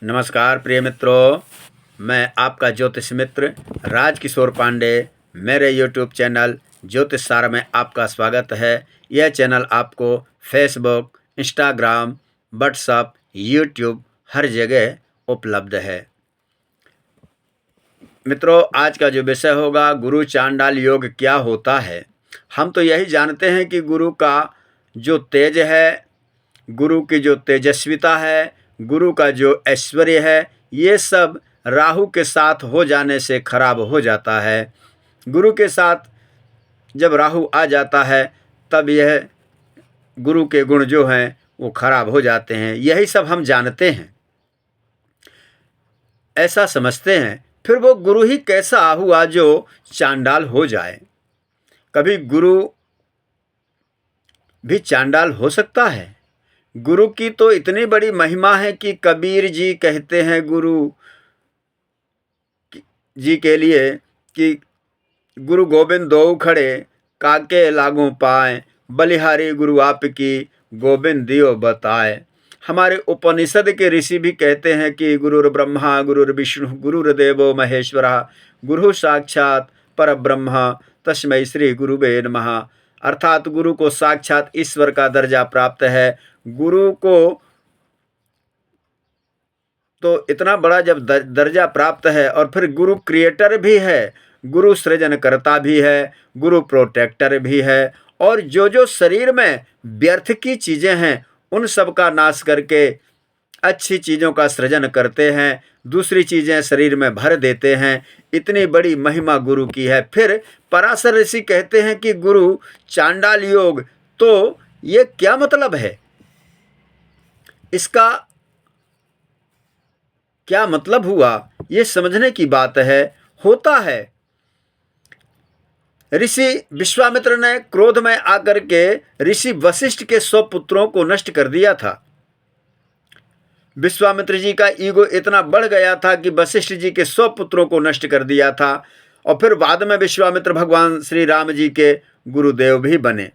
नमस्कार प्रिय मित्रों, मैं आपका ज्योतिष मित्र राजकिशोर पांडे। मेरे YouTube चैनल ज्योतिष सार में आपका स्वागत है। यह चैनल आपको फेसबुक, इंस्टाग्राम, व्हाट्सएप, यूट्यूब हर जगह उपलब्ध है। मित्रों, आज का जो विषय होगा गुरु चांडाल योग क्या होता है। हम तो यही जानते हैं कि गुरु का जो तेज है, गुरु की जो तेजस्विता है, गुरु का जो ऐश्वर्य है, ये सब राहु के साथ हो जाने से खराब हो जाता है। गुरु के साथ जब राहु आ जाता है तब यह गुरु के गुण जो हैं वो खराब हो जाते हैं। यही सब हम जानते हैं, ऐसा समझते हैं। फिर वो गुरु ही कैसा हुआ जो चांडाल हो जाए। कभी गुरु भी चांडाल हो सकता है। गुरु की तो इतनी बड़ी महिमा है कि कबीर जी कहते हैं गुरु जी के लिए कि गुरु गोविंद दो खड़े काके लागू पाए, बलिहारी गुरु आपकी गोविंद दियो बताए। हमारे उपनिषद के ऋषि भी कहते हैं कि गुरुर ब्रह्मा गुरुर विष्णु गुरुर्देवो महेश्वरा गुरु साक्षात परब्रह्म तस्मै श्री गुरुवे नमः। अर्थात गुरु को साक्षात ईश्वर का दर्जा प्राप्त है। गुरु को तो इतना बड़ा जब दर्जा प्राप्त है और फिर गुरु क्रिएटर भी है, गुरु सृजनकर्ता भी है, गुरु प्रोटेक्टर भी है, और जो जो शरीर में व्यर्थ की चीज़ें हैं उन सब का नाश करके अच्छी चीज़ों का सृजन करते हैं, दूसरी चीज़ें शरीर में भर देते हैं। इतनी बड़ी महिमा गुरु की है। फिर पराशर ऋषि कहते हैं कि गुरु चांडाल योग, तो ये क्या मतलब है, इसका क्या मतलब हुआ, ये समझने की बात है। होता है, ऋषि विश्वामित्र ने क्रोध में आकर के ऋषि वशिष्ठ के 100 पुत्रों को नष्ट कर दिया था। विश्वामित्र जी का ईगो इतना बढ़ गया था कि वशिष्ठ जी के 100 पुत्रों को नष्ट कर दिया था। और फिर बाद में विश्वामित्र भगवान श्री राम जी के गुरुदेव भी बने।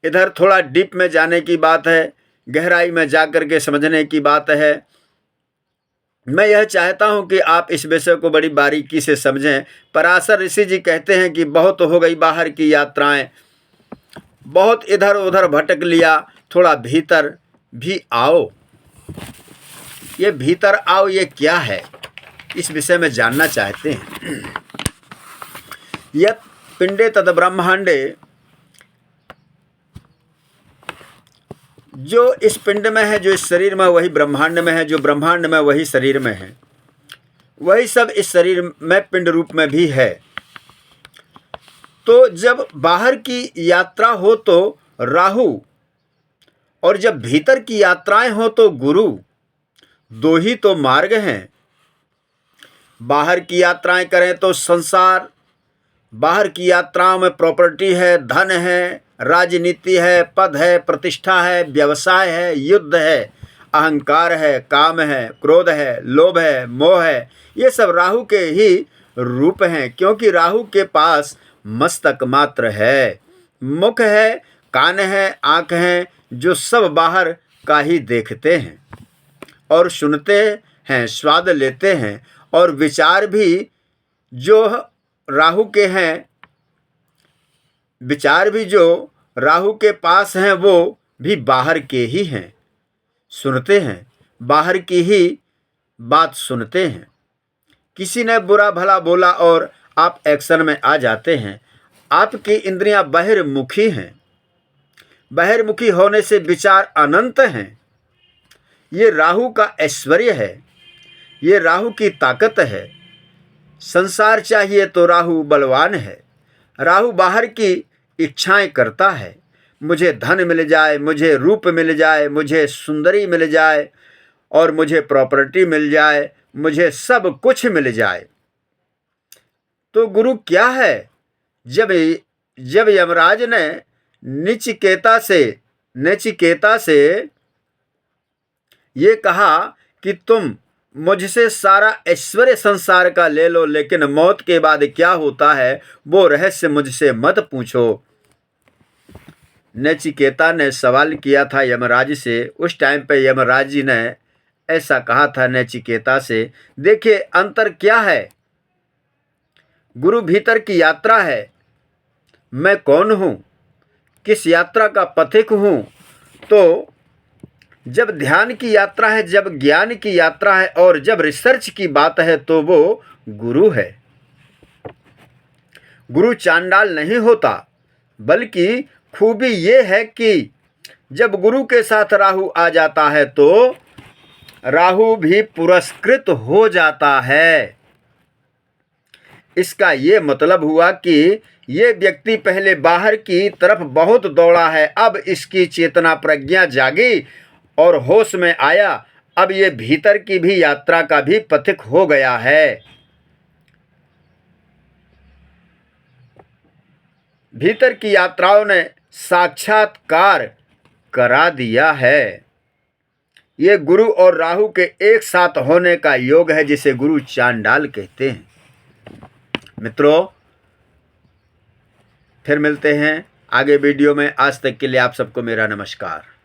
इधर थोड़ा डीप में जाने की बात है, गहराई में जाकर के समझने की बात है। मैं यह चाहता हूं कि आप इस विषय को बड़ी बारीकी से समझें। पराशर ऋषि जी कहते हैं कि बहुत हो गई बाहर की यात्राएं, बहुत इधर उधर भटक लिया, थोड़ा भीतर भी आओ। ये भीतर आओ ये क्या है, इस विषय में जानना चाहते हैं। यत् पिंडे तद ब्रह्मांडे, जो इस पिंड में है, जो इस शरीर में, वही ब्रह्मांड में है, जो ब्रह्मांड में वही शरीर में है, वही सब इस शरीर में पिंड रूप में भी है। तो जब बाहर की यात्रा हो तो राहु, और जब भीतर की यात्राएं हो तो गुरु। दो ही तो मार्ग हैं। बाहर की यात्राएं करें तो संसार, बाहर की यात्राओं में प्रॉपर्टी है, धन है, राजनीति है, पद है, प्रतिष्ठा है, व्यवसाय है, युद्ध है, अहंकार है, काम है, क्रोध है, लोभ है, मोह है। ये सब राहु के ही रूप हैं, क्योंकि राहु के पास मस्तक मात्र है, मुख है, कान है, आँख है, जो सब बाहर का ही देखते हैं और सुनते हैं, स्वाद लेते हैं। और विचार भी जो राहु के हैं, विचार भी जो राहु के पास हैं, वो भी बाहर के ही हैं, सुनते हैं, बाहर की ही बात सुनते हैं। किसी ने बुरा भला बोला और आप एक्शन में आ जाते हैं। आपकी इंद्रियां बहिर्मुखी हैं। बहिर्मुखी होने से विचार अनंत हैं। ये राहु का ऐश्वर्य है, ये राहु की ताकत है। संसार चाहिए तो राहु बलवान है। राहु बाहर की इच्छाएं करता है, मुझे धन मिल जाए, मुझे रूप मिल जाए, मुझे सुंदरी मिल जाए, और मुझे प्रॉपर्टी मिल जाए, मुझे सब कुछ मिल जाए। तो गुरु क्या है? जब यमराज ने नचिकेता से ये कहा कि तुम मुझसे सारा ऐश्वर्य संसार का ले लो, लेकिन मौत के बाद क्या होता है वो रहस्य मुझसे मत पूछो। नचिकेता ने सवाल किया था यमराज से। उस टाइम पे यमराज जी ने ऐसा कहा था नचिकेता से। देखिए अंतर क्या है। गुरु भीतर की यात्रा है, मैं कौन हूँ, किस यात्रा का पथिक हूँ। तो जब ध्यान की यात्रा है, जब ज्ञान की यात्रा है और जब रिसर्च की बात है तो वो गुरु है। गुरु चांडाल नहीं होता, बल्कि खूबी ये है कि जब गुरु के साथ राहु आ जाता है तो राहु भी पुरस्कृत हो जाता है। इसका ये मतलब हुआ कि ये व्यक्ति पहले बाहर की तरफ बहुत दौड़ा है, अब इसकी चेतना प्रज्ञा जागी और होश में आया। अब ये भीतर की भी यात्रा का भी पथिक हो गया है। भीतर की यात्राओं ने साक्षात्कार करा दिया है। ये गुरु और राहु के एक साथ होने का योग है, जिसे गुरु चांडाल कहते हैं। मित्रों, फिर मिलते हैं आगे वीडियो में। आज तक के लिए आप सबको मेरा नमस्कार।